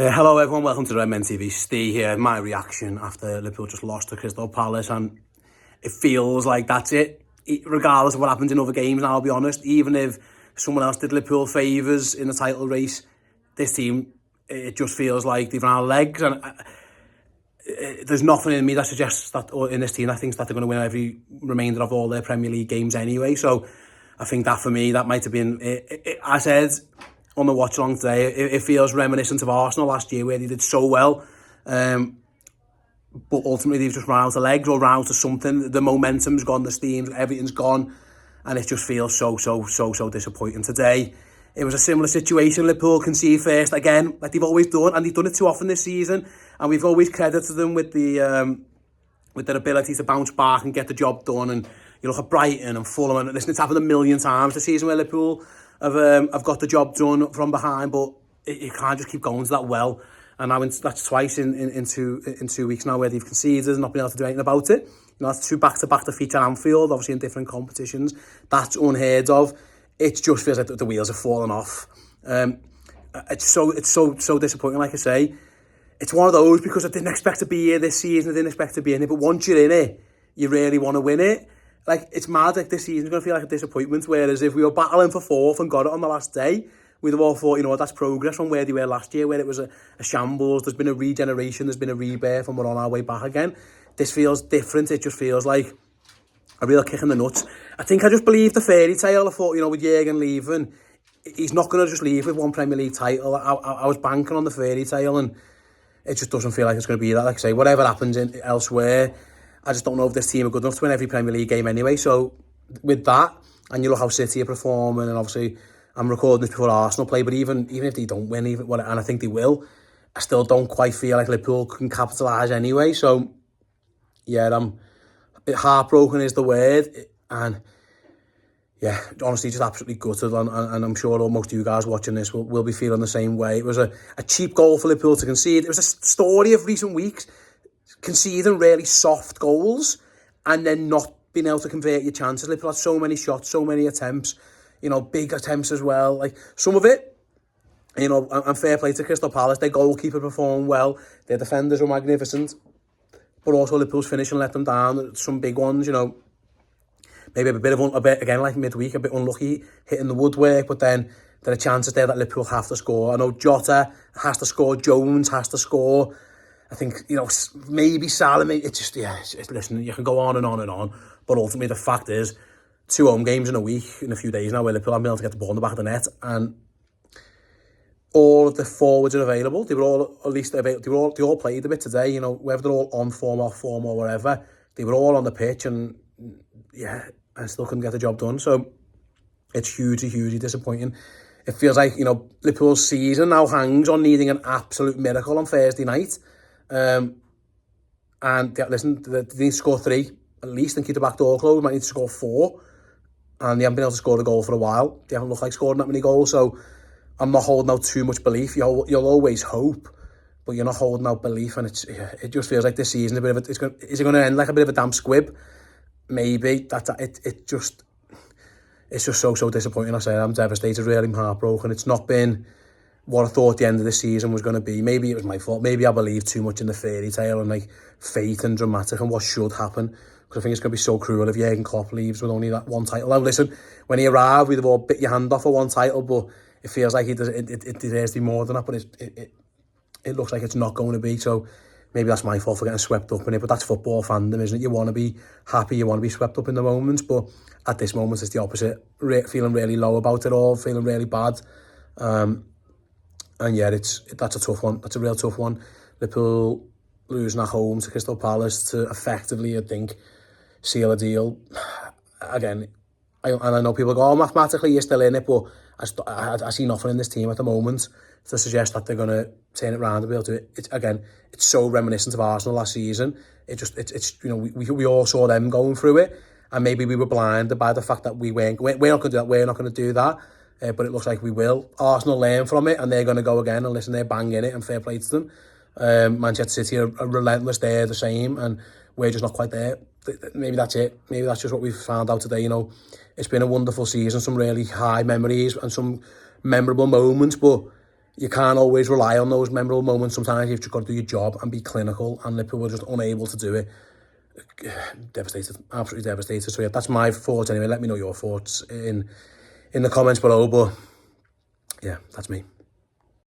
Hello everyone, welcome to the Redmen TV. Steve here. My reaction after Liverpool just lost to Crystal Palace, and it feels like that's it. Regardless of what happens in other games, and I'll be honest, even if someone else did Liverpool favours in the title race, this team, it just feels like they've run out of legs, and there's nothing in me that suggests that, or in this team, that thinks that they're going to win every remainder of all their Premier League games anyway. So I think that for me, that might have been I said on the watch along today, it feels reminiscent of Arsenal last year, where they did so well, but ultimately they've just run out of legs or run out of something. The momentum's gone, the steam, everything's gone, and it just feels so disappointing. Today it was a similar situation. Liverpool concede first again, like they've always done, and they've done it too often this season, and we've always credited them with their ability to bounce back and get the job done. And you look at Brighton and Fulham, and listen, it's happened a million times this season where Liverpool have got the job done from behind, but you can't just keep going to that well. And now that's twice in 2 weeks now where they've conceded and not been able to do anything about it. You know, that's 2 back-to-back defeats at Anfield, obviously in different competitions. That's unheard of. It just feels like the wheels have fallen off. It's so disappointing. Like I say, it's one of those, because I didn't expect to be here this season. I didn't expect to be in it, but once you're in it, you really want to win it. Like, it's mad, like this season's going to feel like a disappointment, whereas if we were battling for fourth and got it on the last day, we'd have all thought, you know, that's progress from where they were last year, where it was a shambles. There's been a regeneration, there's been a rebirth, and we're on our way back again. This feels different. It just feels like a real kick in the nuts. I think I just believed the fairy tale. I thought, you know, with Jurgen leaving, he's not going to just leave with one Premier League title. I was banking on the fairy tale, and it just doesn't feel like it's going to be that. Like I say, whatever happens elsewhere, I just don't know if this team are good enough to win every Premier League game anyway. So with that, and you look how City are performing, and obviously I'm recording this before Arsenal play, but even if they don't win, and I think they will, I still don't quite feel like Liverpool can capitalise anyway. So yeah, heartbroken is the word, and yeah, honestly, just absolutely gutted, and I'm sure most of you guys watching this will be feeling the same way. It was a cheap goal for Liverpool to concede. It was a story of recent weeks, conceding really soft goals and then not being able to convert your chances. Liverpool had so many shots, so many attempts, you know, big attempts as well. Like, some of it, you know, and fair play to Crystal Palace, their goalkeeper performed well, their defenders were magnificent, but also Liverpool's finishing let them down. Some big ones, you know, maybe a bit again, like midweek, a bit unlucky hitting the woodwork, but then there are chances there that Liverpool have to score. I know Jota has to score, Jones has to score. I think, you know, maybe Salah, it's just, yeah, listen, you can go on and on and on, but ultimately the fact is, 2 home games in a week, in a few days now, where Liverpool haven't been able to get the ball in the back of the net, and all of the forwards are available. They were all, at least, they all played a bit today, you know, whether they're all on form, off form, or whatever, they were all on the pitch, and yeah, I still couldn't get the job done. So it's hugely disappointing. It feels like, you know, Liverpool's season now hangs on needing an absolute miracle on Thursday night. And yeah, listen, they need to score 3 at least and keep the back door closed. Might need to score 4, and they haven't been able to score a goal for a while. They haven't looked like scoring that many goals, so I'm not holding out too much belief. You'll always hope, but you're not holding out belief, and it just feels like this season is it going to end like a bit of a damp squib? Maybe. It's just so disappointing. I say I'm devastated, really heartbroken. It's not been what I thought the end of the season was going to be. Maybe it was my fault. Maybe I believed too much in the fairy tale and like fate and dramatic and what should happen. Because I think it's going to be so cruel if Jurgen Klopp leaves with only that one title. Now listen, when he arrived, we'd have all bit your hand off for one title, but it feels like it deserves to be more than that. But it looks like it's not going to be. So maybe that's my fault for getting swept up in it. But that's football fandom, isn't it? You want to be happy, you want to be swept up in the moments. But at this moment, it's the opposite. Feeling really low about it all, feeling really bad. And yeah, that's a tough one. That's a real tough one. Liverpool losing at home to Crystal Palace to effectively, I think, seal a deal. Again, I know people go, oh, mathematically you're still in it, but I see nothing in this team at the moment to suggest that they're going to turn it around and be able to. It's so reminiscent of Arsenal last season. It's you know, we all saw them going through it, and maybe we were blinded by the fact that we're not going to do that. We're not going to do that. But it looks like we will. Arsenal learn from it, and they're going to go again, and listen, they're banging it, and fair play to them. Manchester City are relentless, they're the same, and we're just not quite there. Maybe that's it. Maybe that's just what we've found out today. You know, it's been a wonderful season, some really high memories and some memorable moments, but you can't always rely on those memorable moments. Sometimes you've just got to do your job and be clinical, and Liverpool were just unable to do it. Devastated, absolutely devastated. So yeah, that's my thoughts anyway. Let me know your thoughts in the comments below, but yeah, that's me.